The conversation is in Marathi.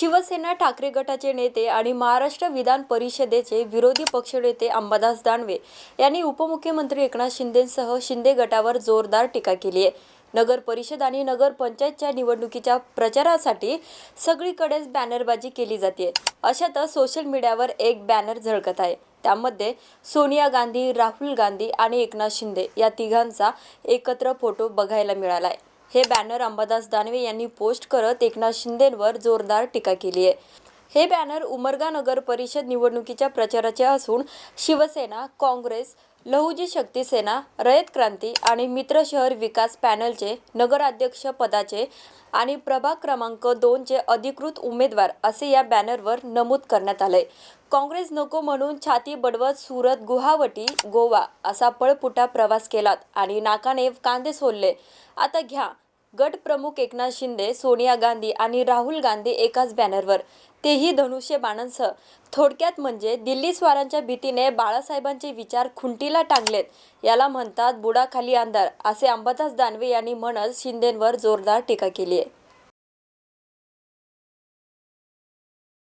शिवसेना ठाकरे गटाचे नेते आणि महाराष्ट्र विधान परिषदेचे विरोधी पक्षनेते अंबादास दानवे यांनी उपमुख्यमंत्री एकनाथ शिंदेंसह शिंदे गटावर जोरदार टीका केली आहे। नगर परिषद आणि नगर पंचायतच्या निवडणुकीच्या प्रचारासाठी सगळीकडेच बॅनरबाजी केली जाते। अशातच सोशल मीडियावर एक बॅनर झळकत आहे। त्यामध्ये सोनिया गांधी, राहुल गांधी आणि एकनाथ शिंदे या तिघांचा एकत्र फोटो बघायला मिळाला आहे। हे बॅनर अंबादास दानवे यांनी पोस्ट करत एकनाथ शिंदेंवर जोरदार टीका केली आहे। हे बॅनर उमरगा नगर परिषद निवडणुकीच्या प्रचाराचे असून शिवसेना, काँग्रेस, लहुजी शक्ती सेना, रयत क्रांती आणि मित्र शहर विकास पॅनलचे नगराध्यक्ष पदाचे आणि प्रभाग क्रमांक 2 चे अधिकृत उमेदवार असे या बॅनरवर नमूद करण्यात आले। काँग्रेस नको म्हणून छाती बडवत सुरत, गुवाहाटी, गोवा असा पळपुटा प्रवास केलात आणि नाकाने कांदे सोलले। आता घ्या गट प्रमुख एकनाथ शिंदे, सोनिया गांधी आणि राहुल गांधी एकाच बॅनरवर, तेही धनुष्यबाणांसह। थोडक्यात म्हणजे दिल्ली स्वारांच्या भीतीने बाळासाहेबांचे विचार खुंटीला टांगलेत, याला म्हणतात बुडाखाली अंधार, असे अंबादास दानवे यांनी म्हणत शिंदेंवर जोरदार टीका केली आहे।